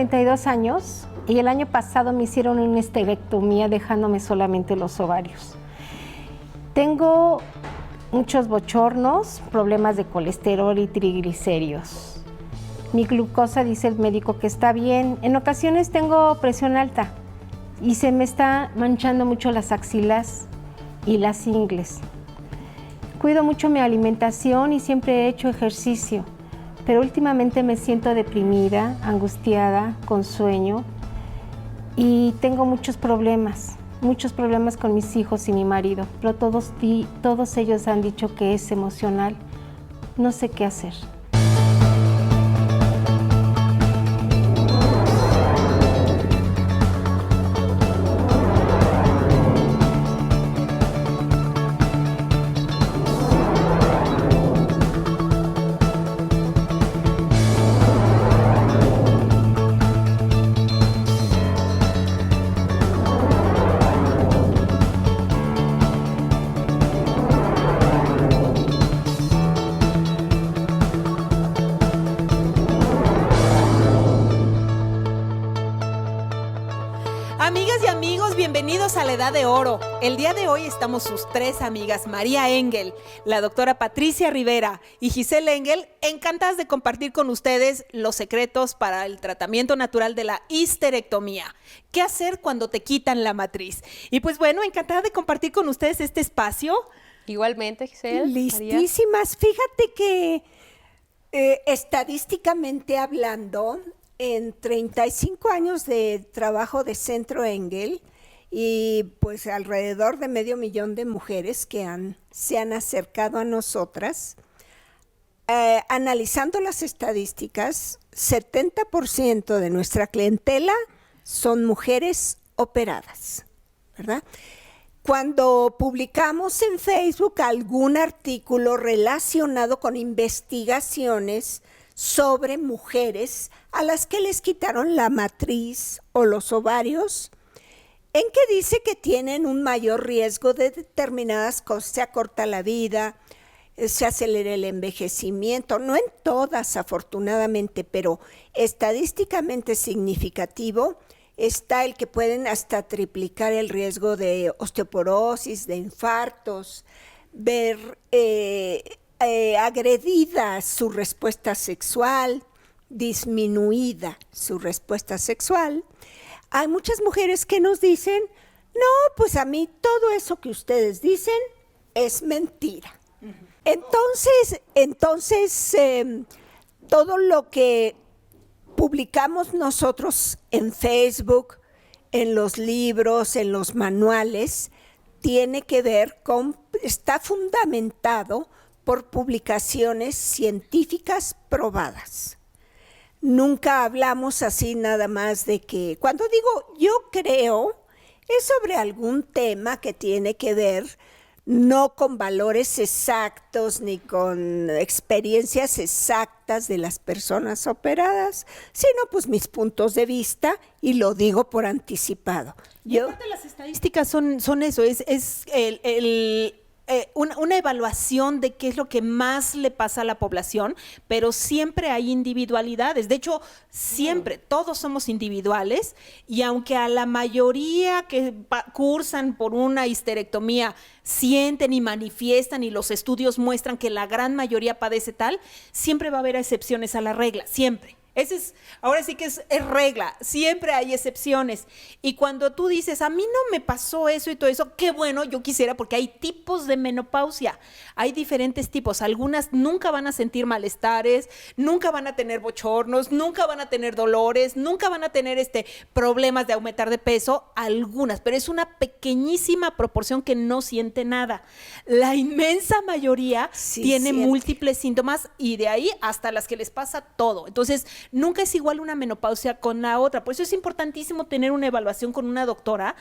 42 años y el año pasado me hicieron una esterectomía dejándome solamente los ovarios. Tengo muchos bochornos, problemas de colesterol y triglicéridos. Mi glucosa, dice el médico, que está bien. En ocasiones tengo presión alta y se me está manchando mucho las axilas y las ingles. Cuido mucho mi alimentación y siempre he hecho ejercicio, pero últimamente me siento deprimida, angustiada, con sueño y tengo muchos problemas con mis hijos y mi marido, pero todos ellos han dicho que es emocional. No sé qué hacer. Amigas y amigos, bienvenidos a La Edad de Oro. El día de hoy estamos sus tres amigas, María Engel, la doctora Patricia Rivera y Giselle Engel, encantadas de compartir con ustedes los secretos para el tratamiento natural de la histerectomía. ¿Qué hacer cuando te quitan la matriz? Y pues bueno, encantada de compartir con ustedes este espacio. Igualmente, Giselle. Listísimas. María. Fíjate que estadísticamente hablando, en 35 años de trabajo de Centro Engel y pues alrededor de 500,000 de mujeres que se han acercado a nosotras, analizando las estadísticas, 70% de nuestra clientela son mujeres operadas, ¿verdad? Cuando publicamos en Facebook algún artículo relacionado con investigaciones sobre mujeres a las que les quitaron la matriz o los ovarios, en que dice que tienen un mayor riesgo de determinadas cosas, se acorta la vida, se acelera el envejecimiento, no en todas afortunadamente, pero estadísticamente significativo, está el que pueden hasta triplicar el riesgo de osteoporosis, de infartos, ver agredida su respuesta sexual, disminuida su respuesta sexual. Hay muchas mujeres que nos dicen, no, pues a mí todo eso que ustedes dicen es mentira. Uh-huh. Entonces todo lo que publicamos nosotros en Facebook, en los libros, en los manuales, tiene que ver con, está fundamentado por publicaciones científicas probadas. Nunca hablamos así nada más de que, cuando digo yo creo, es sobre algún tema que tiene que ver no con valores exactos ni con experiencias exactas de las personas operadas, sino pues mis puntos de vista y lo digo por anticipado. Aparte las estadísticas son eso, es una evaluación de qué es lo que más le pasa a la población, pero siempre hay individualidades. De hecho, siempre, todos somos individuales y aunque a la mayoría que cursan por una histerectomía sienten y manifiestan y los estudios muestran que la gran mayoría padece tal, siempre va a haber excepciones a la regla, siempre. Ahora sí que es regla, siempre hay excepciones. Y cuando tú dices, a mí no me pasó eso y todo eso, qué bueno, yo quisiera, porque hay tipos de menopausia, hay diferentes tipos. Algunas nunca van a sentir malestares, nunca van a tener bochornos, nunca van a tener dolores, nunca van a tener problemas de aumentar de peso, algunas, pero es una pequeñísima proporción que no siente nada. La inmensa mayoría tiene múltiples síntomas y de ahí hasta las que les pasa todo. Entonces, nunca es igual una menopausia con la otra. Por eso es importantísimo tener una evaluación con una doctora,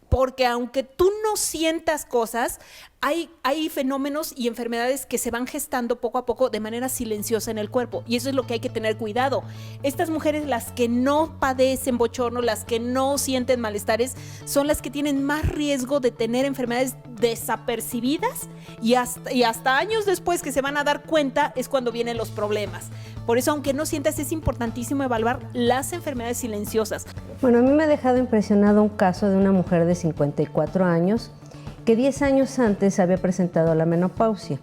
porque aunque tú no sientas cosas, hay fenómenos y enfermedades que se van gestando poco a poco de manera silenciosa en el cuerpo, y eso es lo que hay que tener cuidado. Estas mujeres, las que no padecen bochorno, las que no sienten malestares, son las que tienen más riesgo de tener enfermedades desapercibidas y hasta años después que se van a dar cuenta es cuando vienen los problemas. Por eso, aunque no sientas, es importantísimo evaluar las enfermedades silenciosas. Bueno, a mí me ha dejado impresionado un caso de una mujer de 54 años que 10 años antes había presentado la menopausia.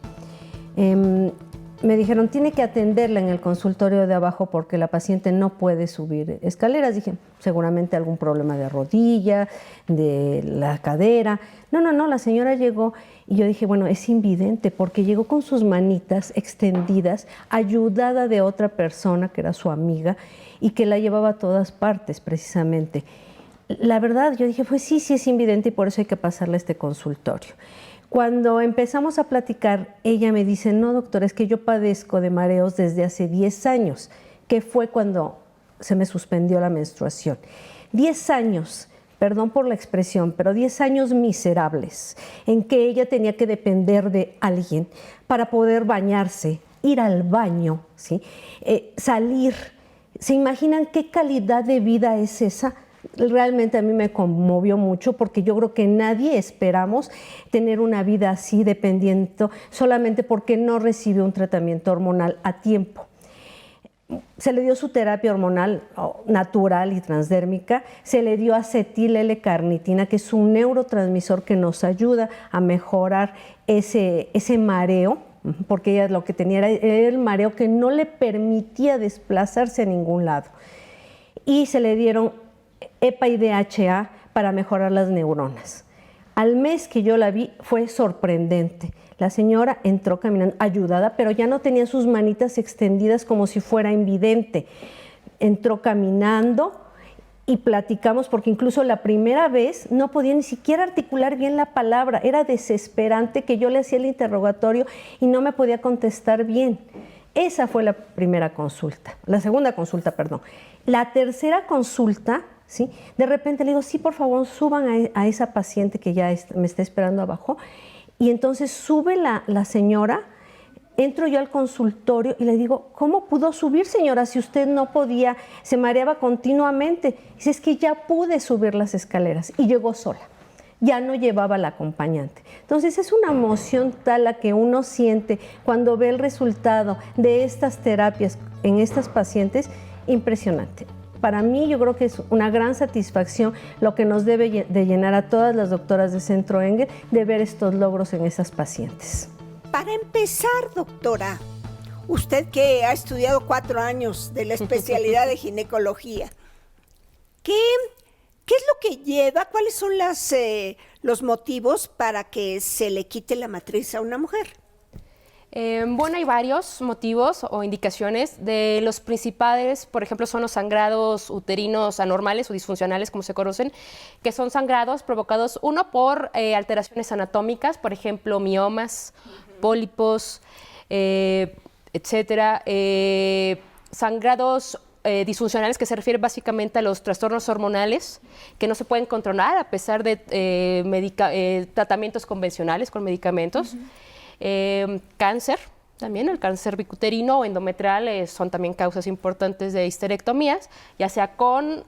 Me dijeron, tiene que atenderla en el consultorio de abajo porque la paciente no puede subir escaleras. Dije, seguramente algún problema de rodilla, de la cadera. No, la señora llegó y yo dije, bueno, es invidente porque llegó con sus manitas extendidas, ayudada de otra persona que era su amiga y que la llevaba a todas partes precisamente. La verdad, yo dije, pues sí es invidente y por eso hay que pasarle a este consultorio. Cuando empezamos a platicar, ella me dice, no, doctora, es que yo padezco de mareos desde hace 10 años, que fue cuando se me suspendió la menstruación. 10 años, perdón por la expresión, pero 10 años miserables, en que ella tenía que depender de alguien para poder bañarse, ir al baño, ¿sí? Salir. ¿Se imaginan qué calidad de vida es esa? Realmente a mí me conmovió mucho porque yo creo que nadie esperamos tener una vida así dependiendo solamente porque no recibe un tratamiento hormonal a tiempo. Se le dio su terapia hormonal natural y transdérmica, se le dio acetil L-carnitina, que es un neurotransmisor que nos ayuda a mejorar ese mareo, porque ella lo que tenía era el mareo que no le permitía desplazarse a ningún lado. Y se le dieron EPA y DHA para mejorar las neuronas. Al mes que yo la vi fue sorprendente. La señora entró caminando ayudada, pero ya no tenía sus manitas extendidas como si fuera invidente. Entró caminando y platicamos porque incluso la primera vez no podía ni siquiera articular bien la palabra. Era desesperante que yo le hacía el interrogatorio y no me podía contestar bien. Esa fue la primera consulta, la segunda consulta, perdón. La tercera consulta, ¿sí? De repente le digo, sí, por favor, suban a esa paciente que ya me está esperando abajo. Y entonces sube la señora, entro yo al consultorio y le digo, ¿cómo pudo subir, señora, si usted no podía, se mareaba continuamente? Dice, es que ya pude subir las escaleras y llegó sola. Ya no llevaba la acompañante. Entonces es una emoción tal la que uno siente cuando ve el resultado de estas terapias en estas pacientes, impresionante. Para mí yo creo que es una gran satisfacción lo que nos debe de llenar a todas las doctoras de Centro Engel de ver estos logros en esas pacientes. Para empezar, doctora, usted que ha estudiado 4 años de la especialidad de ginecología, ¿qué es lo que lleva, cuáles son los motivos para que se le quite la matriz a una mujer? Bueno, hay varios motivos o indicaciones. De los principales, por ejemplo, son los sangrados uterinos anormales o disfuncionales, como se conocen, que son sangrados provocados, uno, por alteraciones anatómicas, por ejemplo, miomas, pólipos, etcétera. Sangrados disfuncionales, que se refiere básicamente a los trastornos hormonales que no se pueden controlar a pesar de tratamientos convencionales con medicamentos. Cáncer, también el cáncer bicuterino o endometrial son también causas importantes de histerectomías, ya sea con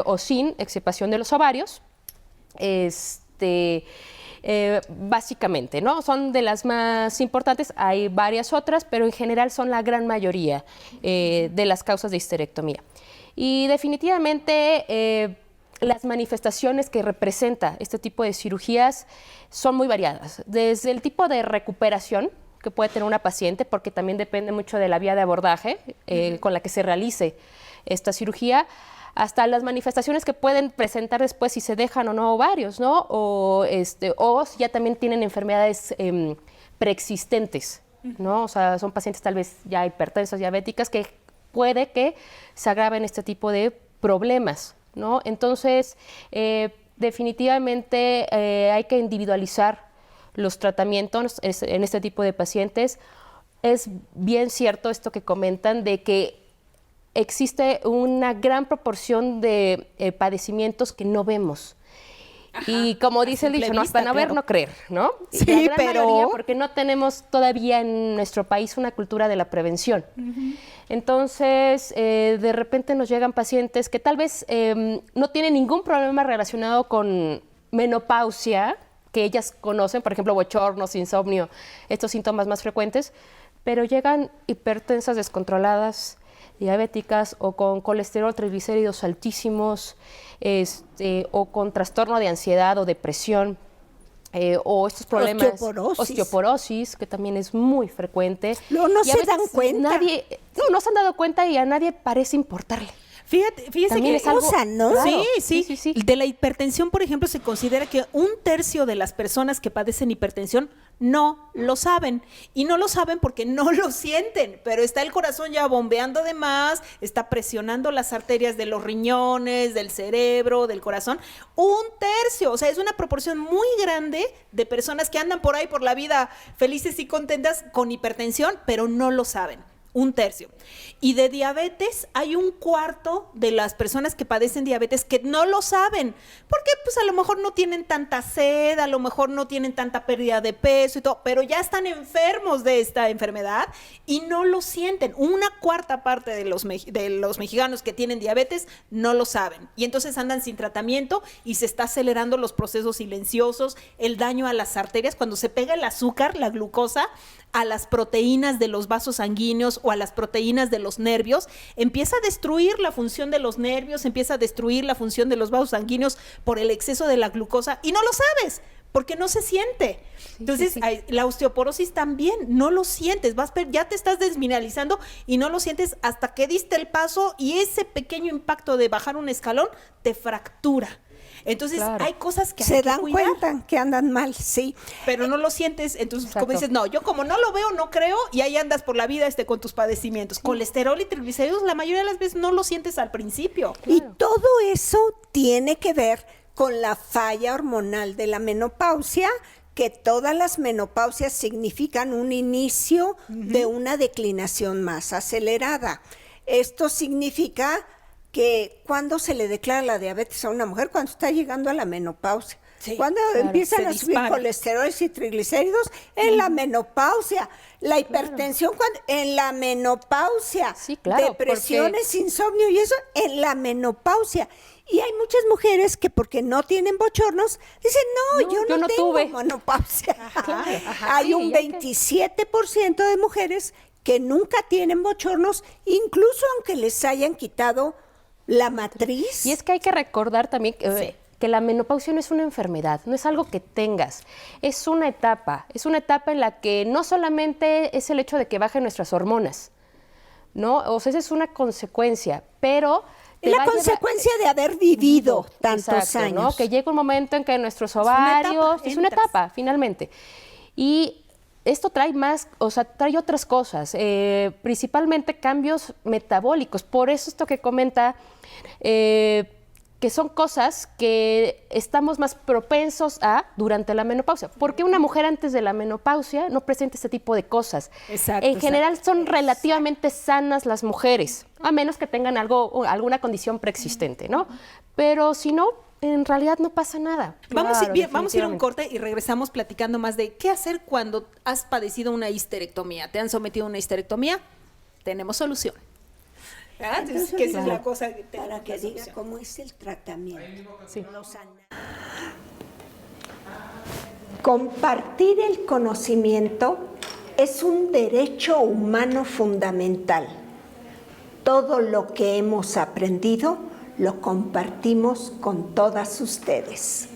o sin extirpación de los ovarios. Básicamente, ¿no? Son de las más importantes, hay varias otras, pero en general son la gran mayoría de las causas de histerectomía. Y definitivamente las manifestaciones que representa este tipo de cirugías son muy variadas, desde el tipo de recuperación que puede tener una paciente, porque también depende mucho de la vía de abordaje con la que se realice esta cirugía, hasta las manifestaciones que pueden presentar después si se dejan o no ovarios, ¿no? O si ya también tienen enfermedades preexistentes, ¿no? O sea, son pacientes tal vez ya hipertensas, diabéticas, que puede que se agraven este tipo de problemas, ¿no? Entonces, definitivamente hay que individualizar los tratamientos en este tipo de pacientes. Es bien cierto esto que comentan de que existe una gran proporción de padecimientos que no vemos. Ajá, y como dice el dicho, no, hasta no ver, no creer, ¿no? Sí, la gran mayoría, porque no tenemos todavía en nuestro país una cultura de la prevención. Entonces, de repente nos llegan pacientes que tal vez no tienen ningún problema relacionado con menopausia, que ellas conocen, por ejemplo, bochornos, insomnio, estos síntomas más frecuentes, pero llegan hipertensas descontroladas, diabéticas o con colesterol, triglicéridos altísimos, o con trastorno de ansiedad o depresión, o estos problemas, osteoporosis, que también es muy frecuente. Luego no Y a se veces dan cuenta. no se han dado cuenta y a nadie parece importarle. Fíjese También que es algo, ¿no? claro, Sí. De la hipertensión, por ejemplo, se considera que 1/3 de las personas que padecen hipertensión no lo saben. Y no lo saben porque no lo sienten, pero está el corazón ya bombeando de más, está presionando las arterias de los riñones, del cerebro, del corazón. 1/3, o sea, es una proporción muy grande de personas que andan por ahí por la vida felices y contentas con hipertensión, pero no lo saben. 1/3. Y de diabetes hay 1/4 de las personas que padecen diabetes que no lo saben, porque pues a lo mejor no tienen tanta sed, a lo mejor no tienen tanta pérdida de peso y todo, pero ya están enfermos de esta enfermedad y no lo sienten. 1/4 parte de los mexicanos que tienen diabetes no lo saben. Y entonces andan sin tratamiento y se está acelerando los procesos silenciosos, el daño a las arterias, cuando se pega el azúcar, la glucosa, a las proteínas de los vasos sanguíneos o a las proteínas de los nervios, empieza a destruir la función de los nervios, empieza a destruir la función de los vasos sanguíneos por el exceso de la glucosa y no lo sabes porque no se siente. Entonces, la osteoporosis también, no lo sientes, ya te estás desmineralizando y no lo sientes hasta que diste el paso y ese pequeño impacto de bajar un escalón te fractura. Entonces, hay cosas que hay que cuidar. Se dan cuenta que andan mal, sí. Pero no lo sientes, entonces como dices, no, yo como no lo veo, no creo, y ahí andas por la vida con tus padecimientos. Colesterol y triglicéridos, la mayoría de las veces no lo sientes al principio. Y todo eso tiene que ver con la falla hormonal de la menopausia, que todas las menopausias significan un inicio de una declinación más acelerada. Esto significa que cuando se le declara la diabetes a una mujer, cuando está llegando a la menopausia, cuando empiezan a subir colesteroles y triglicéridos, en la menopausia, la hipertensión en la menopausia, depresiones, insomnio y eso en la menopausia. Y hay muchas mujeres que porque no tienen bochornos, dicen, yo no tengo menopausia. Hay un 27% de mujeres que nunca tienen bochornos, incluso aunque les hayan quitado la matriz. Y es que hay que recordar también que la menopausia no es una enfermedad, no es algo que tengas, es una etapa en la que no solamente es el hecho de que bajen nuestras hormonas, ¿no? O sea, esa es una consecuencia, pero es la consecuencia de haber vivido tantos años. ¿no? Que llega un momento en que nuestros ovarios, es una etapa, finalmente. Y esto trae trae otras cosas, principalmente cambios metabólicos. Por eso esto que comenta, que son cosas que estamos más propensos a durante la menopausia. ¿Por qué una mujer antes de la menopausia no presenta este tipo de cosas? En general son relativamente sanas las mujeres, a menos que tengan alguna condición preexistente, ¿no? Pero si no, en realidad no pasa nada. Vamos a ir a un corte y regresamos platicando más de qué hacer cuando has padecido una histerectomía. ¿Te han sometido a una histerectomía? Tenemos solución. Entonces, que esa es la cosa para que diga cómo es el tratamiento. Compartir el conocimiento es un derecho humano fundamental. Todo lo que hemos aprendido lo compartimos con todas ustedes.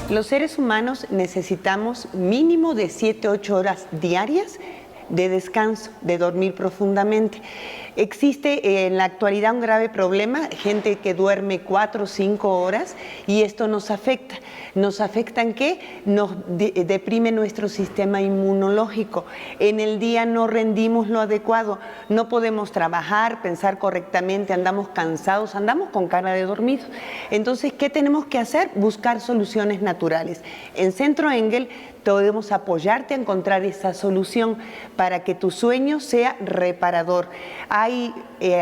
Los seres humanos necesitamos mínimo de 7-8 horas diarias de descanso, de dormir profundamente. Existe en la actualidad un grave problema, gente que duerme 4 o 5 horas y esto nos afecta. ¿Nos afecta en qué? Nos deprime nuestro sistema inmunológico. En el día no rendimos lo adecuado, no podemos trabajar, pensar correctamente, andamos cansados, andamos con cara de dormido. Entonces, ¿qué tenemos que hacer? Buscar soluciones naturales. En Centro Engel podemos apoyarte a encontrar esa solución para que tu sueño sea reparador. Hay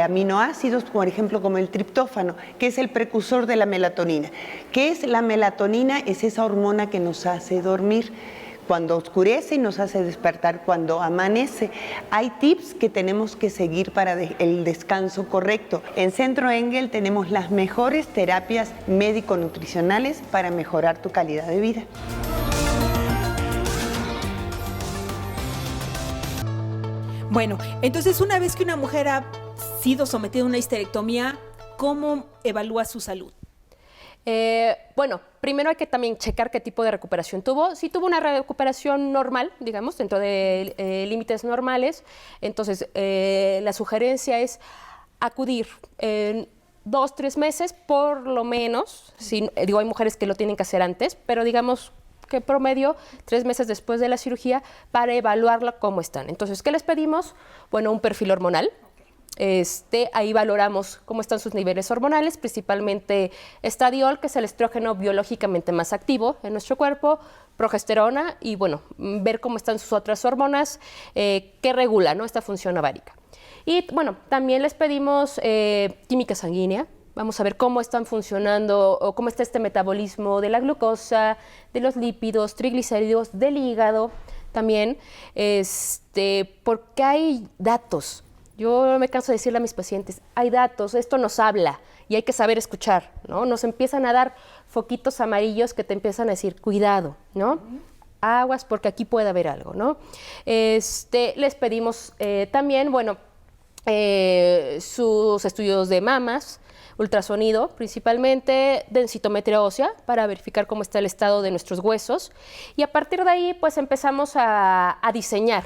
aminoácidos, por ejemplo, como el triptófano, que es el precursor de la melatonina. ¿Qué es la melatonina? Es esa hormona que nos hace dormir. cuando oscurece y nos hace despertar cuando amanece. Hay tips que tenemos que seguir para el descanso correcto. En Centro Engel tenemos las mejores terapias médico-nutricionales para mejorar tu calidad de vida. Bueno, entonces una vez que una mujer ha sido sometida a una histerectomía, ¿cómo evalúa su salud? Bueno, primero hay que también checar qué tipo de recuperación tuvo. Si tuvo una recuperación normal, digamos, dentro de límites normales, entonces la sugerencia es acudir en 2-3 meses, por lo menos. Digo, hay mujeres que lo tienen que hacer antes, pero digamos que promedio 3 meses después de la cirugía para evaluarla cómo están. Entonces, ¿qué les pedimos? Bueno, un perfil hormonal. Ahí valoramos cómo están sus niveles hormonales, principalmente estradiol, que es el estrógeno biológicamente más activo en nuestro cuerpo, progesterona y, bueno, ver cómo están sus otras hormonas que regulan, ¿no?, esta función ovárica. Y, bueno, también les pedimos química sanguínea. Vamos a ver cómo están funcionando o cómo está este metabolismo de la glucosa, de los lípidos, triglicéridos, del hígado también, porque hay datos. Yo me canso de decirle a mis pacientes, hay datos, esto nos habla y hay que saber escuchar, ¿no? Nos empiezan a dar foquitos amarillos que te empiezan a decir, cuidado, ¿no? Aguas porque aquí puede haber algo, ¿no? Les pedimos también, bueno, sus estudios de mamas, ultrasonido principalmente, densitometría ósea para verificar cómo está el estado de nuestros huesos y a partir de ahí pues empezamos a diseñar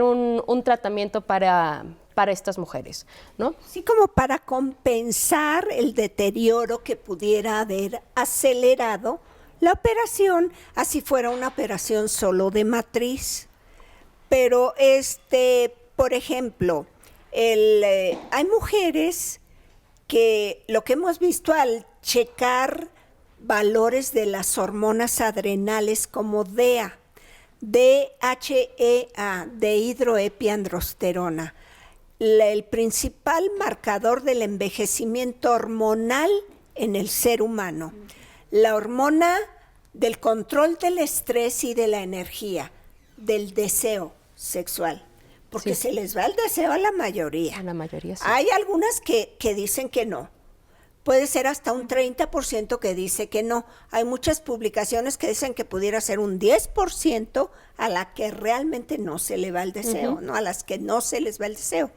un tratamiento para estas mujeres, ¿no? Sí, como para compensar el deterioro que pudiera haber acelerado la operación, así fuera una operación solo de matriz. Pero, por ejemplo, hay mujeres que lo que hemos visto al checar valores de las hormonas adrenales como DHEA, dehidroepiandrosterona, el principal marcador del envejecimiento hormonal en el ser humano, la hormona del control del estrés y de la energía, del deseo sexual, porque Sí. se les va el deseo a la mayoría. A la mayoría sí. Hay algunas que dicen que no. Puede ser hasta un 30% que dice que no. Hay muchas publicaciones que dicen que pudiera ser un 10% a la que realmente no se le va el deseo, ¿no? A las que no se les va el deseo.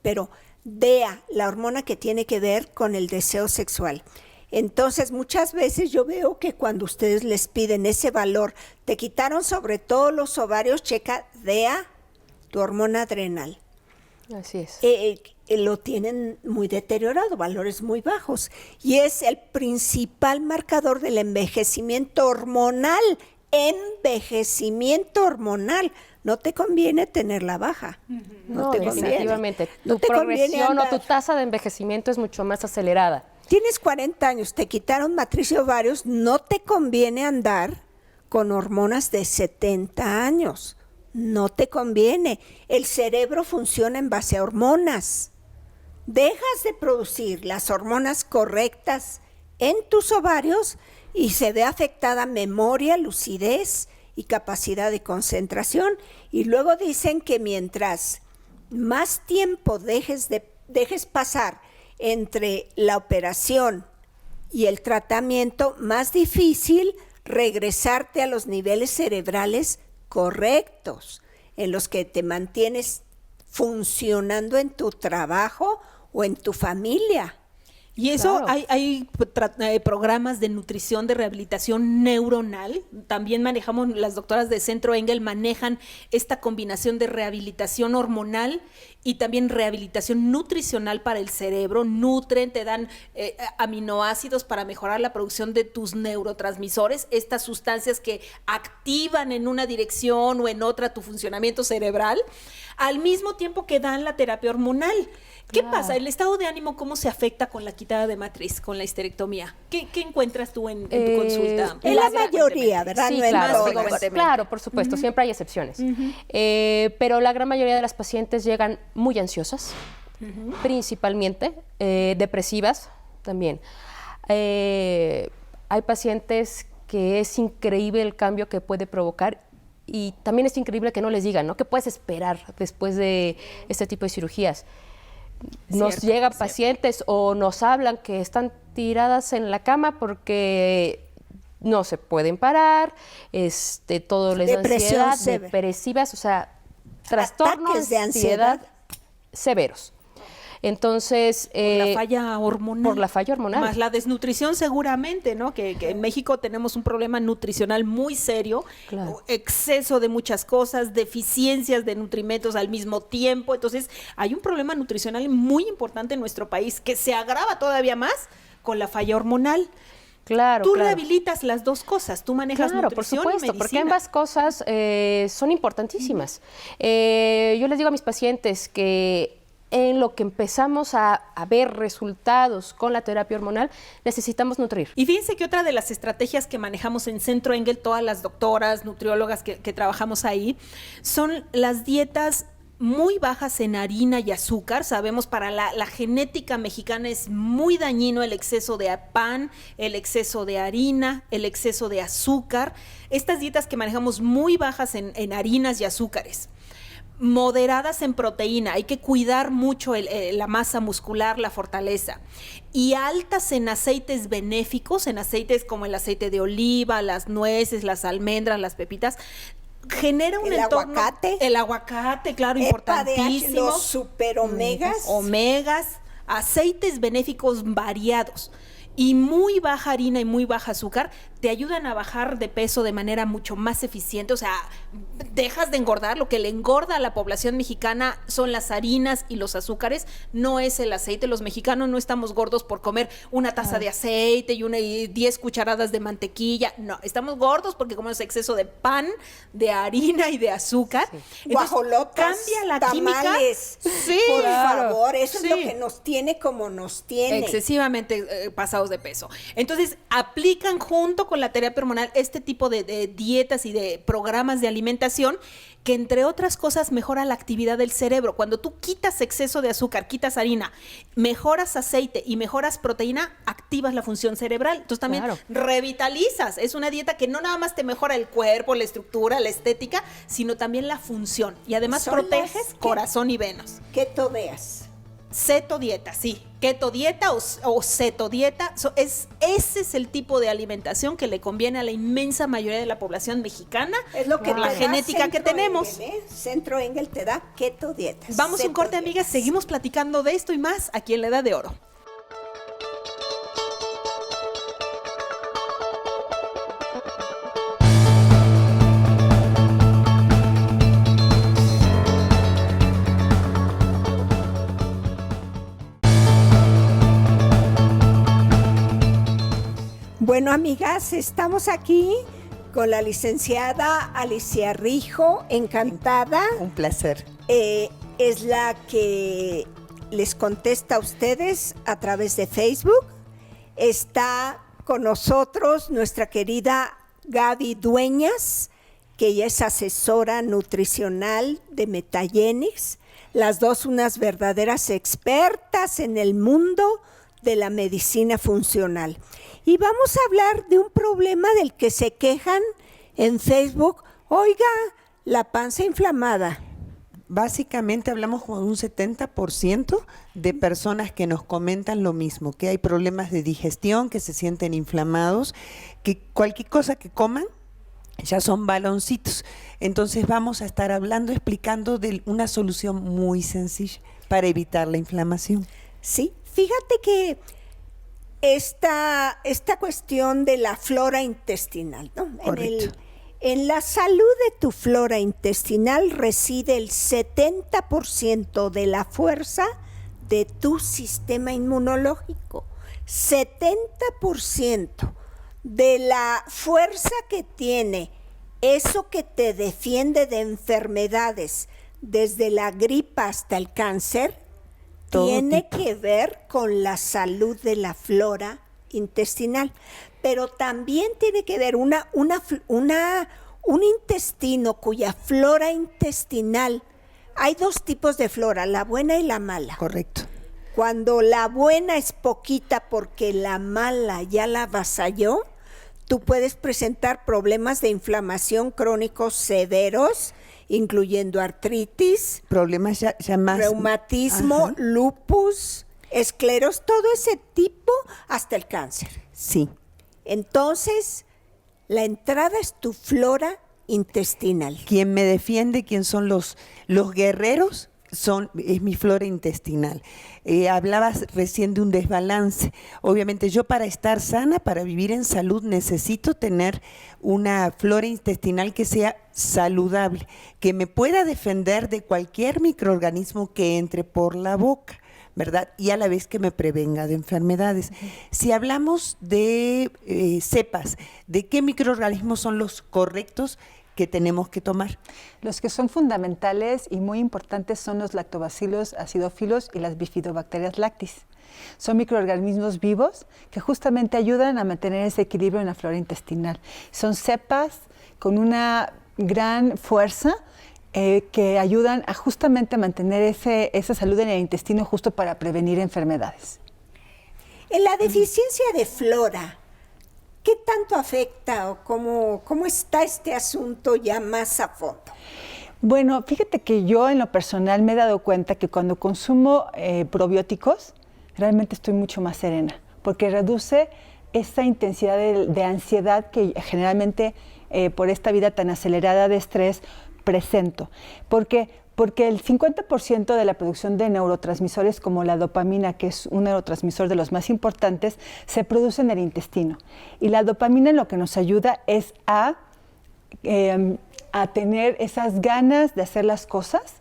Pero DEA, la hormona que tiene que ver con el deseo sexual. Entonces, muchas veces yo veo que cuando ustedes les piden ese valor, te quitaron sobre todo los ovarios, checa DEA, tu hormona adrenal. Así es. Lo tienen muy deteriorado, valores muy bajos. Y es el principal marcador del envejecimiento hormonal. Envejecimiento hormonal. No te conviene tenerla baja. No te conviene. Definitivamente. No Tu te conviene progresión o tu andar. tasa de envejecimiento es mucho más acelerada. Tienes 40 años, te quitaron matriz y ovarios, no te conviene andar con hormonas de 70 años. No te conviene. El cerebro funciona en base a hormonas. Dejas de producir las hormonas correctas en tus ovarios y se ve afectada memoria, lucidez y capacidad de concentración. Y luego dicen que mientras más tiempo dejes pasar entre la operación y el tratamiento, más difícil regresarte a los niveles cerebrales correctos, en los que te mantienes funcionando en tu trabajo o en tu familia. Y eso, Claro. hay programas de nutrición, de rehabilitación neuronal. También manejamos, las doctoras de Centro Engel manejan esta combinación de rehabilitación hormonal y también rehabilitación nutricional para el cerebro. Nutren, te dan aminoácidos para mejorar la producción de tus neurotransmisores, estas sustancias que activan en una dirección o en otra tu funcionamiento cerebral, al mismo tiempo que dan la terapia hormonal. ¿Qué pasa? ¿El estado de ánimo cómo se afecta con la quitada de matriz, con la histerectomía? ¿Qué encuentras tú en tu consulta? En la mayoría, ¿verdad? Sí, No en claro, todas. claro, por supuesto, siempre hay excepciones. Pero la gran mayoría de las pacientes llegan muy ansiosas, principalmente, depresivas también. Hay pacientes que es increíble el cambio que puede provocar y también es increíble que no les digan, ¿no? ¿Qué puedes esperar después de este tipo de cirugías? Nos llegan pacientes o nos hablan que están tiradas en la cama porque no se pueden parar, todo les da Depresión ansiedad, severa. depresivas, o sea, trastornos Ataques de ansiedad. severos. Entonces, Por la falla hormonal. por la falla hormonal. Más la desnutrición seguramente, ¿no? Que en México tenemos un problema nutricional muy serio, Claro. exceso de muchas cosas, deficiencias de nutrimentos al mismo tiempo. Entonces, hay un problema nutricional muy importante en nuestro país que se agrava todavía más con la falla hormonal. Claro, Tú claro. rehabilitas las dos cosas, tú manejas Claro, por nutrición y supuesto, medicina. porque ambas cosas son importantísimas. Yo les digo a mis pacientes que en lo que empezamos a ver resultados con la terapia hormonal, necesitamos nutrir. Y fíjense que otra de las estrategias que manejamos en Centro Engel, todas las doctoras, nutriólogas que trabajamos ahí, son las dietas muy bajas en harina y azúcar. Sabemos, para la genética mexicana es muy dañino el exceso de pan, el exceso de harina, el exceso de azúcar. Estas dietas que manejamos muy bajas en harinas y azúcares, moderadas en proteína, hay que cuidar mucho la masa muscular, la fortaleza, y altas en aceites benéficos, en aceites como el aceite de oliva, las nueces, las almendras, las pepitas, genera un entorno. El aguacate, claro, importantísimo. Los superomegas. Omegas, aceites benéficos variados y muy baja harina y muy baja azúcar te ayudan a bajar de peso de manera mucho más eficiente. O sea, dejas de engordar. Lo que le engorda a la población mexicana son las harinas y los azúcares, no es el aceite. Los mexicanos no estamos gordos por comer una taza de aceite y 10 cucharadas de mantequilla. No, estamos gordos porque comemos exceso de pan, de harina y de azúcar. Entonces, Guajolotas, cambia la tamales. química. Sí, por claro. favor, eso es lo Sí. que nos tiene como nos tiene. Excesivamente pasados de peso. Entonces, aplican junto con la terapia hormonal este tipo de dietas y de programas de alimentación que, entre otras cosas, mejora la actividad del cerebro. Cuando tú quitas exceso de azúcar, quitas harina, mejoras aceite y mejoras proteína, activas la función cerebral. Entonces también Claro. revitalizas. Es una dieta que no nada más te mejora el cuerpo, la estructura, la estética, sino también la función. Y además Son proteges las que- corazón y venas. Keto veas. Ceto dieta, sí. Keto dieta o ceto dieta. Ese es el tipo de alimentación que le conviene a la inmensa mayoría de la población mexicana Es lo que por la te da genética que Centro tenemos. Engel, ¿eh? Centro Engel te da keto dietas. Vamos a un Ceto corte, amigas. dietas. Seguimos platicando de esto y más aquí en La Edad de Oro. Bueno, amigas, estamos aquí con la licenciada Alicia Rijo, encantada. Un placer. Es la que les contesta a ustedes a través de Facebook. Está con nosotros nuestra querida Gaby Dueñas, que ella es asesora nutricional de Metagenics. Las dos unas verdaderas expertas en el mundo de la medicina funcional. Y vamos a hablar de un problema del que se quejan en Facebook. Oiga, la panza inflamada. Básicamente hablamos con un 70% de personas que nos comentan lo mismo, que hay problemas de digestión, que se sienten inflamados, que cualquier cosa que coman ya son baloncitos. Entonces vamos a estar hablando, explicando de una solución muy sencilla para evitar la inflamación. Sí, fíjate que esta cuestión de la flora intestinal, ¿no? Correcto. En la salud de tu flora intestinal reside el 70% de la fuerza de tu sistema inmunológico. 70% de la fuerza que tiene eso que te defiende de enfermedades, desde la gripa hasta el cáncer, Todo tiene tipo. que ver con la salud de la flora intestinal, pero también tiene que ver un intestino cuya flora intestinal, hay dos tipos de flora, la buena y la mala. Correcto. Cuando la buena es poquita porque la mala ya la avasalló, tú puedes presentar problemas de inflamación crónicos severos, incluyendo artritis, Problemas ya más... reumatismo, Ajá. lupus, esclerosis, todo ese tipo, hasta el cáncer. Sí. Entonces, la entrada es tu flora intestinal. Quien me defiende, quién son los guerreros, es mi flora intestinal. Hablabas recién de un desbalance. Obviamente yo para estar sana, para vivir en salud, necesito tener una flora intestinal que sea saludable, que me pueda defender de cualquier microorganismo que entre por la boca, ¿verdad? Y a la vez que me prevenga de enfermedades. Si hablamos de cepas, ¿de qué microorganismos son los correctos que tenemos que tomar? Los que son fundamentales y muy importantes son los lactobacilos acidófilos y las bifidobacterias lactis. Son microorganismos vivos que justamente ayudan a mantener ese equilibrio en la flora intestinal. Son cepas con una gran fuerza que ayudan a justamente mantener esa salud en el intestino justo para prevenir enfermedades. En la deficiencia de flora, ¿qué tanto afecta o cómo está este asunto ya más a fondo? Bueno, fíjate que yo en lo personal me he dado cuenta que cuando consumo probióticos, realmente estoy mucho más serena, porque reduce esa intensidad de ansiedad que generalmente por esta vida tan acelerada de estrés presento. Porque el 50% de la producción de neurotransmisores como la dopamina, que es un neurotransmisor de los más importantes, se produce en el intestino. Y la dopamina lo que nos ayuda es a tener esas ganas de hacer las cosas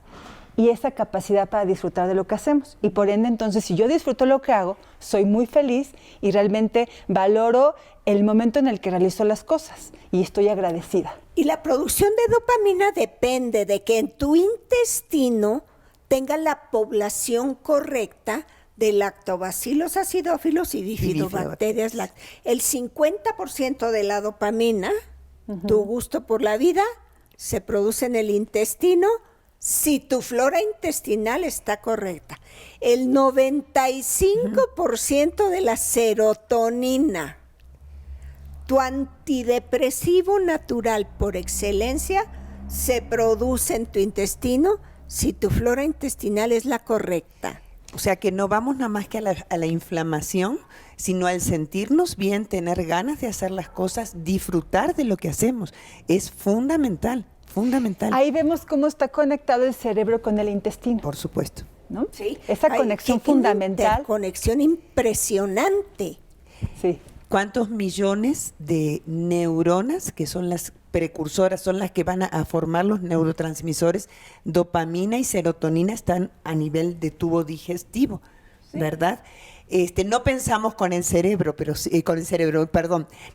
y esa capacidad para disfrutar de lo que hacemos. Y por ende, entonces, si yo disfruto lo que hago, soy muy feliz y realmente valoro el momento en el que realizo las cosas y estoy agradecida. Y la producción de dopamina depende de que en tu intestino tenga la población correcta de lactobacilos acidófilos y bifidobacterias lactis. El 50% de la dopamina, tu gusto por la vida, se produce en el intestino si tu flora intestinal está correcta. El 95% de la serotonina, tu antidepresivo natural por excelencia, se produce en tu intestino si tu flora intestinal es la correcta. O sea que no vamos nada más que a la inflamación, sino al sentirnos bien, tener ganas de hacer las cosas, disfrutar de lo que hacemos. Es fundamental, fundamental. Ahí vemos cómo está conectado el cerebro con el intestino. Por supuesto. ¿No? Sí. Esa conexión que tiene fundamental. Una conexión impresionante. Sí. ¿Cuántos millones de neuronas, que son las precursoras, son las que van a formar los neurotransmisores, dopamina y serotonina, están a nivel de tubo digestivo, ¿verdad? No pensamos con el cerebro, pero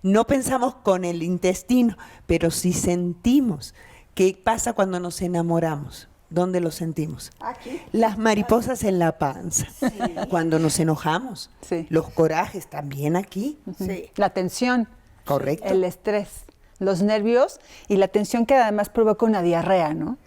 no pensamos con el intestino, pero sí sentimos. ¿Qué pasa cuando nos enamoramos? ¿Dónde lo sentimos? Aquí. Las mariposas en la panza. Sí. Cuando nos enojamos. Sí. Los corajes también aquí. Sí. La tensión. Correcto. El estrés, los nervios y la tensión que además provoca una diarrea, ¿no?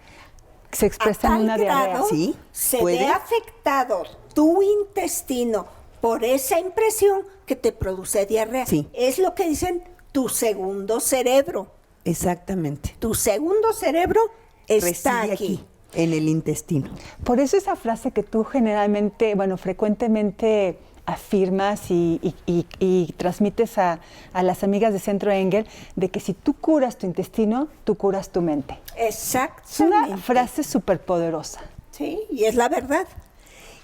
Se expresa en una diarrea. Sí, se puede. ve afectado tu intestino por esa impresión que te produce diarrea. Sí. Es lo que dicen tu segundo cerebro. Exactamente. Tu segundo cerebro está Reside aquí. En el intestino. Por eso esa frase que tú generalmente, frecuentemente afirmas y transmites a las amigas de Centro Engel, de que si tú curas tu intestino, tú curas tu mente. Exactamente. Es una frase súper poderosa. Sí, y es la verdad.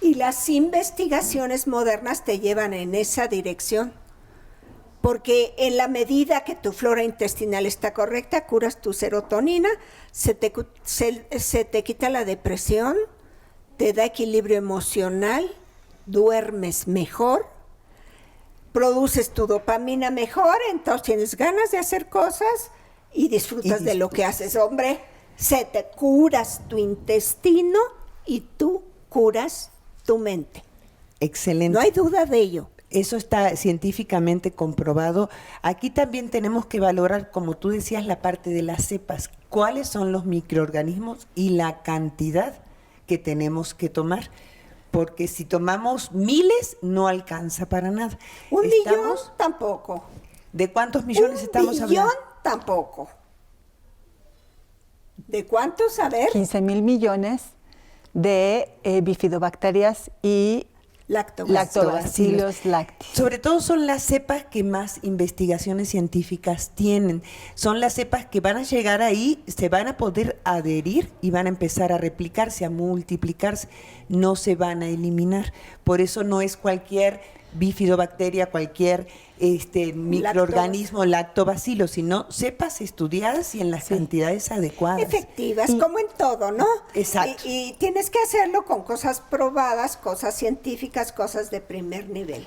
Y las investigaciones modernas te llevan en esa dirección. Porque en la medida que tu flora intestinal está correcta, curas tu serotonina, se te quita la depresión, te da equilibrio emocional, duermes mejor, produces tu dopamina mejor, entonces tienes ganas de hacer cosas y disfrutas de lo que haces. Hombre, te curas tu intestino y tú curas tu mente. Excelente. No hay duda de ello. Eso está científicamente comprobado. Aquí también tenemos que valorar, como tú decías, la parte de las cepas. ¿Cuáles son los microorganismos y la cantidad que tenemos que tomar? Porque si tomamos miles, no alcanza para nada. Un millón tampoco. ¿De cuántos millones estamos ¿Un billón? hablando? Tampoco. ¿De cuántos? A ver. 15,000 millones de bifidobacterias y lactobacillus lactis. Sobre todo son las cepas que más investigaciones científicas tienen. Son las cepas que van a llegar ahí, se van a poder adherir y van a empezar a replicarse, a multiplicarse. No se van a eliminar. Por eso no es cualquier bifidobacteria, cualquier microorganismo lactobacilo, sino cepas estudiadas y en las cantidades adecuadas. Efectivas, como en todo, ¿no? Exacto. Y tienes que hacerlo con cosas probadas, cosas científicas, cosas de primer nivel.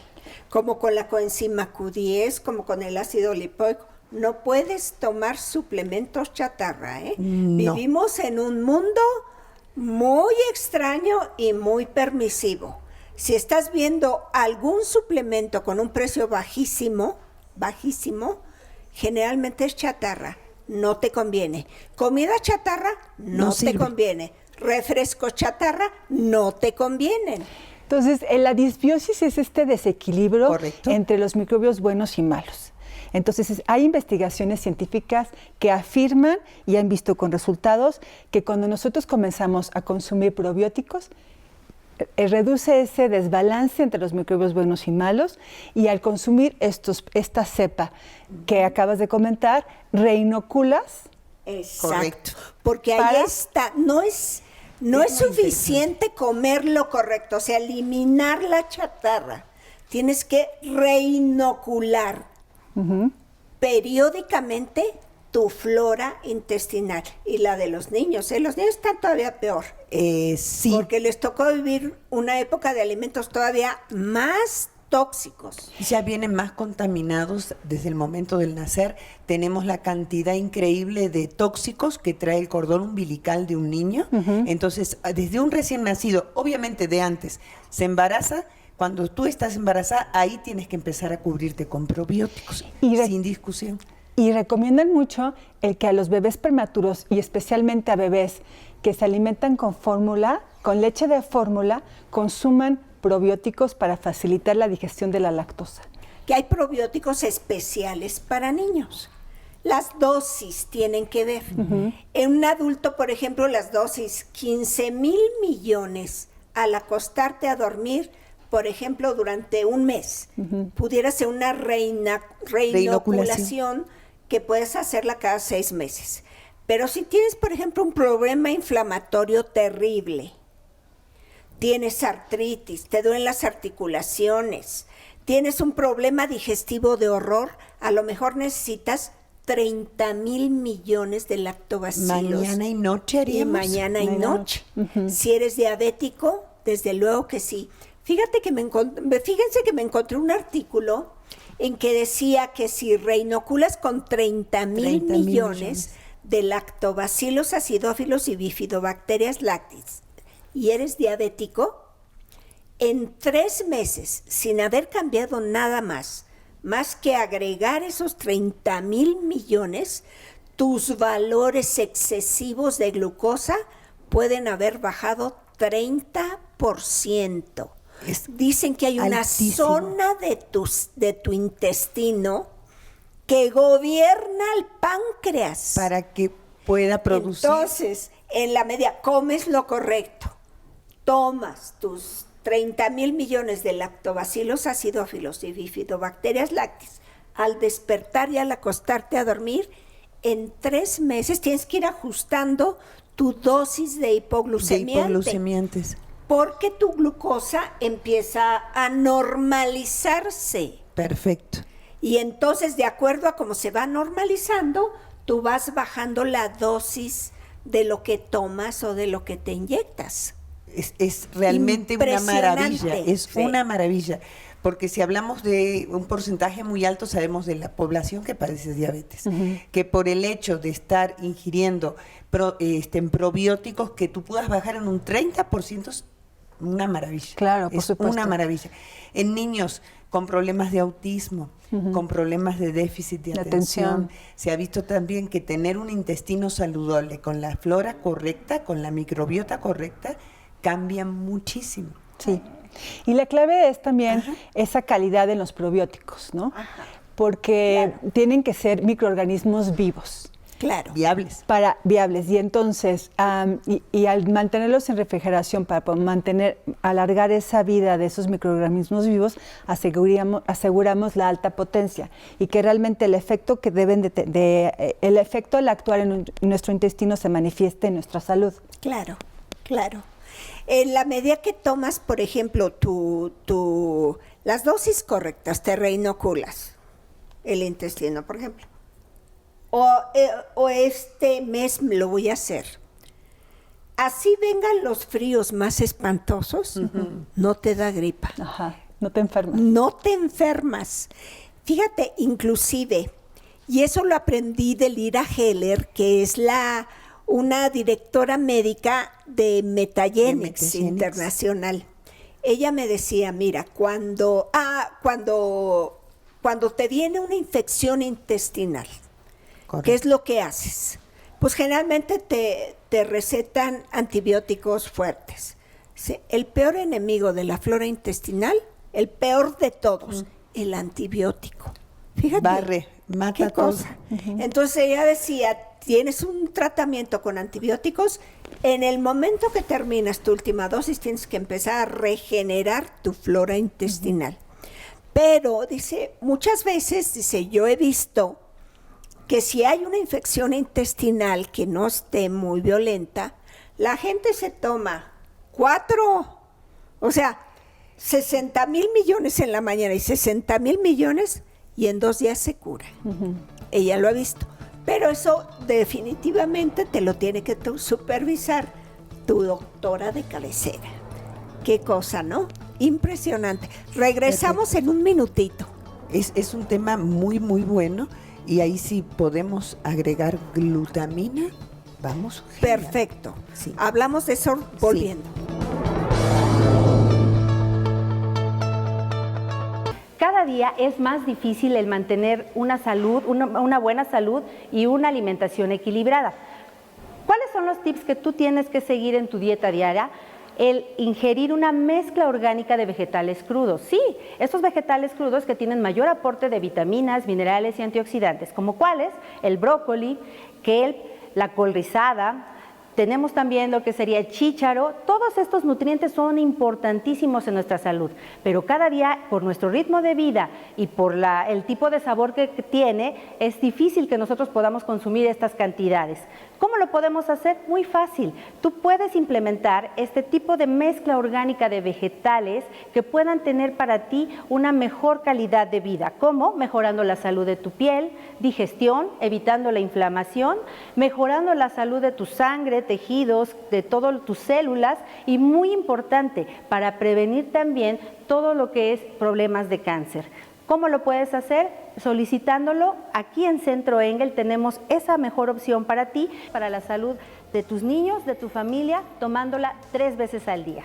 Como con la coenzima Q10, como con el ácido lipoico. No puedes tomar suplementos chatarra, ¿eh? No. Vivimos en un mundo muy extraño y muy permisivo. Si estás viendo algún suplemento con un precio bajísimo, generalmente es chatarra, no te conviene. Comida chatarra, no te sirve. conviene. Refrescos chatarra, no te convienen. Entonces, la disbiosis es este desequilibrio Correcto. entre los microbios buenos y malos. Entonces, hay investigaciones científicas que afirman y han visto con resultados que cuando nosotros comenzamos a consumir probióticos, reduce ese desbalance entre los microbios buenos y malos, y al consumir esta cepa que acabas de comentar, reinoculas. Exacto. Correcto. Porque ahí Para- está, no es suficiente comer lo correcto, o sea, eliminar la chatarra. Tienes que reinocular periódicamente tu flora intestinal y la de los niños. Los niños están todavía peor. Sí. Porque les tocó vivir una época de alimentos todavía más tóxicos. Ya vienen más contaminados desde el momento del nacer. Tenemos la cantidad increíble de tóxicos que trae el cordón umbilical de un niño. Entonces, desde un recién nacido, obviamente de antes, se embaraza. Cuando tú estás embarazada, ahí tienes que empezar a cubrirte con probióticos, sin discusión. Y recomiendan mucho el que a los bebés prematuros, y especialmente a bebés que se alimentan con fórmula, con leche de fórmula, consuman probióticos para facilitar la digestión de la lactosa. Que hay probióticos especiales para niños. Las dosis tienen que ver. En un adulto, por ejemplo, las dosis, 15,000 millones al acostarte a dormir, por ejemplo, durante un mes. Pudiera ser una reinoculación que puedes hacerla cada 6 meses. Pero si tienes, por ejemplo, un problema inflamatorio terrible, tienes artritis, te duelen las articulaciones, tienes un problema digestivo de horror, a lo mejor necesitas 30,000 millones de lactobacilos. Mañana y noche haríamos. Y mañana y noche. Si eres diabético, desde luego que sí. Fíjense que me encontré un artículo en que decía que si reinoculas con 30,000 millones de lactobacilos acidófilos y bifidobacterias lactis y eres diabético, en 3 meses, sin haber cambiado nada más que agregar esos 30,000 millones, tus valores excesivos de glucosa pueden haber bajado 30%. Dicen que hay una zona de tu intestino que gobierna el páncreas. Para que pueda producir. Entonces, en la media, comes lo correcto, tomas tus 30,000 millones de lactobacilos acidófilos y bifidobacterias lactis. Al despertar y al acostarte a dormir, en 3 meses tienes que ir ajustando tu dosis de hipoglucemiantes. Porque tu glucosa empieza a normalizarse. Perfecto. Y entonces, de acuerdo a cómo se va normalizando, tú vas bajando la dosis de lo que tomas o de lo que te inyectas. Es realmente una maravilla, es Sí. una maravilla. Porque si hablamos de un porcentaje muy alto, sabemos de la población que padece diabetes, que por el hecho de estar ingiriendo probióticos, que tú puedas bajar en un 30%, es una maravilla. Claro, por es supuesto. una maravilla. En niños con problemas de autismo, con problemas de déficit de La atención, atención. se ha visto también que tener un intestino saludable con la flora correcta, con la microbiota correcta, cambia muchísimo. Sí. Y la clave es también esa calidad en los probióticos, ¿no? porque tienen que ser microorganismos vivos. Claro. Viables. Viables. Y entonces, y al mantenerlos en refrigeración, para poder alargar esa vida de esos microorganismos vivos, aseguramos la alta potencia y que realmente el efecto que el efecto al actuar en nuestro intestino se manifieste en nuestra salud. Claro, claro. En la medida que tomas, por ejemplo, las dosis correctas, te reinoculas el intestino, por ejemplo. O este mes lo voy a hacer. Así vengan los fríos más espantosos, no te da gripa. Ajá, no te enfermas. No te enfermas. Fíjate, inclusive, y eso lo aprendí de Lira Heller, que es una directora médica de Metagenics Internacional. Ella me decía, mira, cuando te viene una infección intestinal, correcto, ¿qué es lo que haces? Pues generalmente te recetan antibióticos fuertes. ¿Sí? El peor enemigo de la flora intestinal, el peor de todos, el antibiótico. Fíjate. Barre, mata qué cosa. Entonces ella decía, tienes un tratamiento con antibióticos, en el momento que terminas tu última dosis tienes que empezar a regenerar tu flora intestinal. Pero, dice, muchas veces, dice, yo he visto que si hay una infección intestinal que no esté muy violenta, la gente se toma 60,000 millones en la mañana y 60,000 millones y en 2 días se cura. Ella lo ha visto. Pero eso definitivamente te lo tiene que supervisar tu doctora de cabecera. Qué cosa, ¿no? Impresionante. Regresamos en un minutito. Es un tema muy, muy bueno y ahí sí podemos agregar glutamina. Vamos. Perfecto. Sí. Hablamos de eso volviendo. Sí. Cada día es más difícil el mantener una salud, una buena salud y una alimentación equilibrada. ¿Cuáles son los tips que tú tienes que seguir en tu dieta diaria? El ingerir una mezcla orgánica de vegetales crudos. Sí, esos vegetales crudos que tienen mayor aporte de vitaminas, minerales y antioxidantes, como cuáles, el brócoli, kelp, la col rizada. Tenemos también lo que sería el chícharo. Todos estos nutrientes son importantísimos en nuestra salud, pero cada día, por nuestro ritmo de vida y por el tipo de sabor que tiene, es difícil que nosotros podamos consumir estas cantidades. ¿Cómo lo podemos hacer? Muy fácil. Tú puedes implementar este tipo de mezcla orgánica de vegetales que puedan tener para ti una mejor calidad de vida. ¿Cómo? Mejorando la salud de tu piel, digestión, evitando la inflamación, mejorando la salud de tu sangre, tejidos, de todas tus células y, muy importante, para prevenir también todo lo que es problemas de cáncer. ¿Cómo lo puedes hacer? Solicitándolo. Aquí en Centro Engel tenemos esa mejor opción para ti, para la salud de tus niños, de tu familia, tomándola 3 veces al día.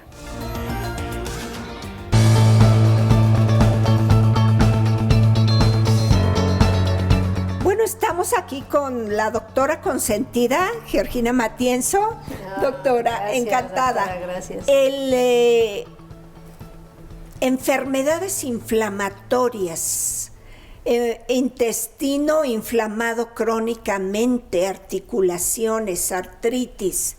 Bueno, estamos aquí con la doctora consentida, Georgina Matienzo. Doctora, gracias, encantada. Doctora, gracias. Enfermedades inflamatorias, intestino inflamado crónicamente, articulaciones, artritis.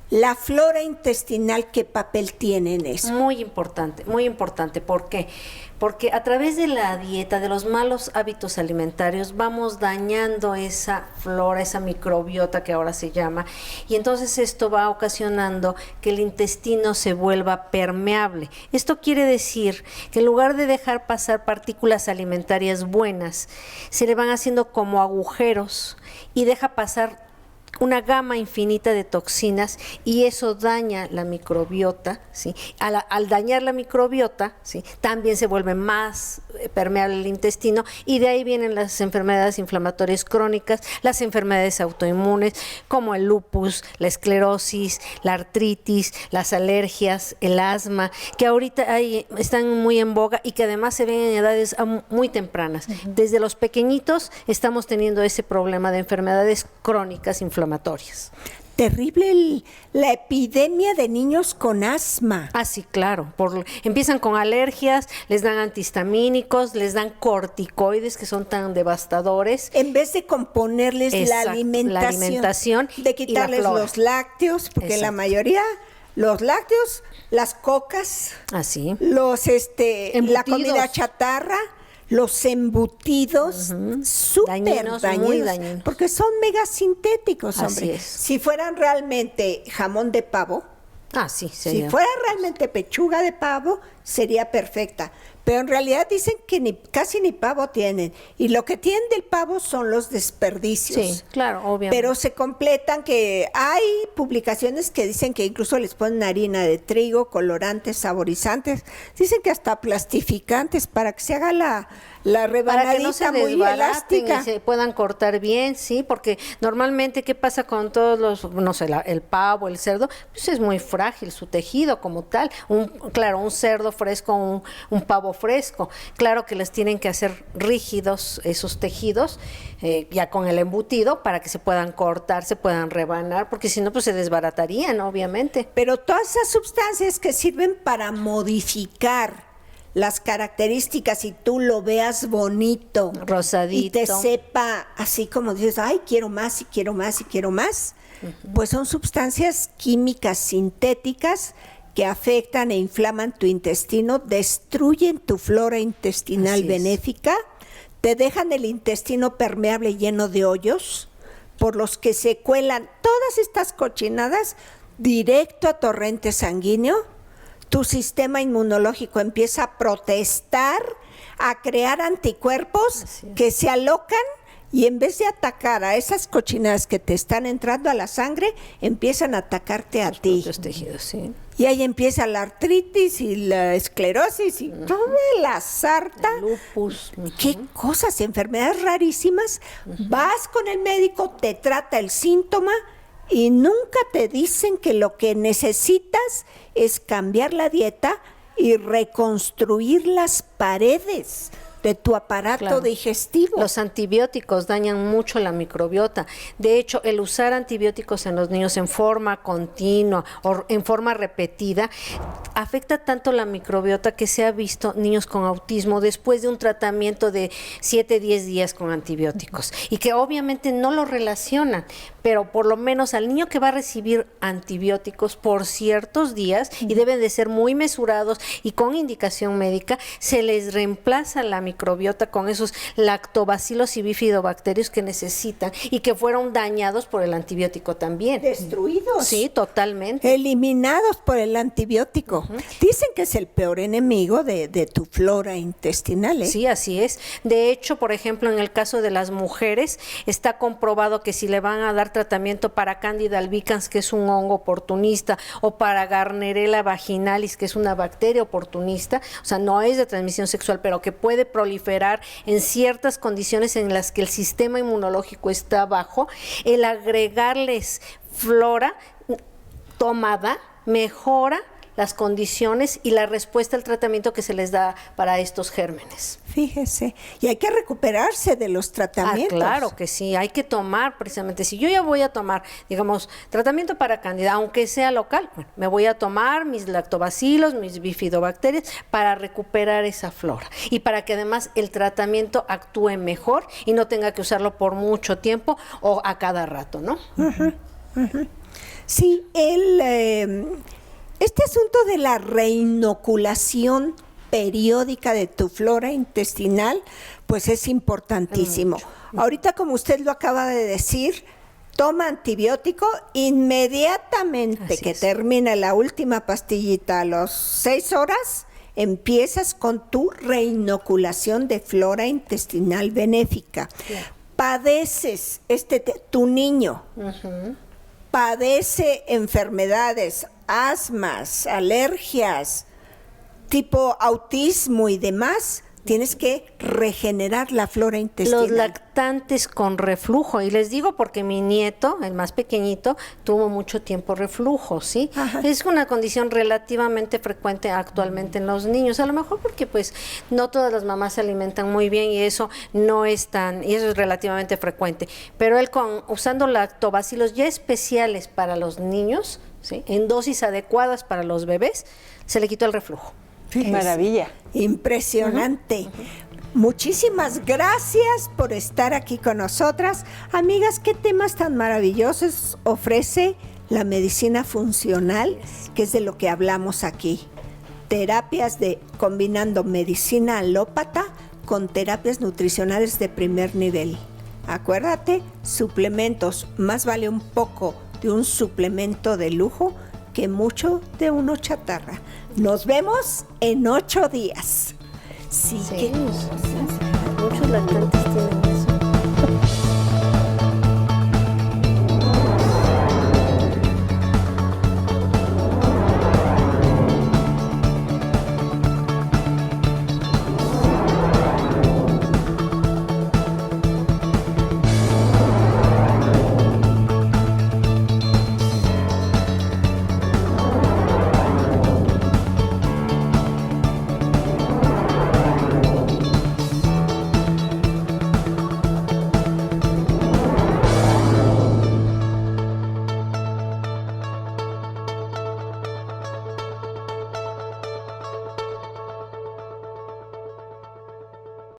La flora intestinal, ¿qué papel tiene en eso? Muy importante, muy importante. ¿Por qué? Porque a través de la dieta, de los malos hábitos alimentarios, vamos dañando esa flora, esa microbiota que ahora se llama, y entonces esto va ocasionando que el intestino se vuelva permeable. Esto quiere decir que en lugar de dejar pasar partículas alimentarias buenas, se le van haciendo como agujeros y deja pasar una gama infinita de toxinas y eso daña la microbiota, ¿sí? Al dañar la microbiota, ¿sí?, también se vuelve más permeable el intestino y de ahí vienen las enfermedades inflamatorias crónicas, las enfermedades autoinmunes como el lupus, la esclerosis, la artritis, las alergias, el asma, que ahorita están muy en boga y que además se ven en edades muy tempranas. Desde los pequeñitos estamos teniendo ese problema de enfermedades crónicas inflamatorias. inflamatorias. Terrible la epidemia de niños con asma. Ah, sí, claro. Empiezan con alergias, les dan antihistamínicos, les dan corticoides que son tan devastadores. En vez de componerles Exacto, la alimentación, de quitarles y la flora. los lácteos, porque la Exacto. mayoría, los lácteos, las cocas, Así. los la Embutidos. comida chatarra, los embutidos, súper Dañinos, dañinos, muy dañinos. porque son megasintéticos, Así hombre. es. Si fueran realmente jamón de pavo, Ah, sí, si sería. fuera realmente pechuga de pavo, sería perfecta. Pero en realidad dicen que casi ni pavo tienen. Y lo que tienen del pavo son los desperdicios. Sí, claro, obviamente. Pero se completan que hay publicaciones que dicen que incluso les ponen harina de trigo, colorantes, saborizantes. Dicen que hasta plastificantes para que se haga la rebanadita Para que no se muy desbaraten elástica. y se puedan cortar bien, sí, porque normalmente, ¿qué pasa con todos los, no sé, el pavo, el cerdo? Pues es muy frágil su tejido como tal. Claro, un cerdo fresco, un pavo fresco. Claro que les tienen que hacer rígidos esos tejidos, ya con el embutido, para que se puedan cortar, se puedan rebanar, porque si no, pues se desbaratarían, obviamente. Pero todas esas sustancias que sirven para modificar las características y tú lo veas bonito, Rosadito. y te sepa así como dices, ay, quiero más y quiero más y quiero más, pues son sustancias químicas sintéticas que afectan e inflaman tu intestino, destruyen tu flora intestinal Así es. benéfica, te dejan el intestino permeable lleno de hoyos por los que se cuelan todas estas cochinadas directo a torrente sanguíneo. Tu sistema inmunológico empieza a protestar, a crear anticuerpos que se alocan y en vez de atacar a esas cochinadas que te están entrando a la sangre, empiezan a atacarte a ti. Los tejidos, sí. Y ahí empieza la artritis y la esclerosis y toda la sarta. El lupus. ¿Qué cosas? Enfermedades rarísimas. Vas con el médico, te trata el síntoma y nunca te dicen que lo que necesitas es cambiar la dieta y reconstruir las paredes de tu aparato Claro. digestivo. Los antibióticos dañan mucho la microbiota. De hecho, el usar antibióticos en los niños en forma continua o en forma repetida afecta tanto la microbiota que se ha visto niños con autismo después de un tratamiento de 7, 10 días con antibióticos y que obviamente no lo relacionan, pero por lo menos al niño que va a recibir antibióticos por ciertos días y deben de ser muy mesurados y con indicación médica, se les reemplaza la microbiota con esos lactobacilos y bifidobacterios que necesitan y que fueron dañados por el antibiótico también. Destruidos. Sí, totalmente. Eliminados por el antibiótico. Dicen que es el peor enemigo de tu flora intestinal. ¿Eh? Sí, así es. De hecho, por ejemplo, en el caso de las mujeres, está comprobado que si le van a dar tratamiento para Candida albicans, que es un hongo oportunista, o para Gardnerella vaginalis, que es una bacteria oportunista, o sea, no es de transmisión sexual, pero que puede proliferar en ciertas condiciones en las que el sistema inmunológico está bajo, el agregarles flora tomada mejora las condiciones y la respuesta al tratamiento que se les da para estos gérmenes. Fíjese, y hay que recuperarse de los tratamientos. Claro que sí, hay que tomar precisamente, si yo ya voy a tomar, digamos, tratamiento para Candida, aunque sea local, bueno, me voy a tomar mis lactobacilos, mis bifidobacterias para recuperar esa flora y para que además el tratamiento actúe mejor y no tenga que usarlo por mucho tiempo o a cada rato, ¿no? Sí, este asunto de la reinoculación periódica de tu flora intestinal, pues es importantísimo. Ahorita, como usted lo acaba de decir, toma antibiótico inmediatamente que termina la última pastillita a las 6 horas, empiezas con tu reinoculación de flora intestinal benéfica. Padeces, tu niño padece enfermedades, asmas, alergias, tipo autismo y demás, Tienes que regenerar la flora intestinal. Los lactantes con reflujo, y les digo porque mi nieto, el más pequeñito, tuvo mucho tiempo reflujo, ¿sí? Ajá. Es una condición relativamente frecuente actualmente en los niños, a lo mejor porque pues no todas las mamás se alimentan muy bien y eso no es y eso es relativamente frecuente, pero él usando lactobacilos ya especiales para los niños, ¿sí? En dosis adecuadas para los bebés, se le quitó el reflujo. Qué maravilla. Impresionante. Muchísimas gracias por estar aquí con nosotras. Amigas, qué temas tan maravillosos ofrece la medicina funcional, que es de lo que hablamos aquí. Terapias combinando medicina alópata con terapias nutricionales de primer nivel. Acuérdate, suplementos, más vale un poco de un suplemento de lujo que mucho de uno chatarra. Nos vemos en 8 días. Sí, Sí. Muchos lactantes tienen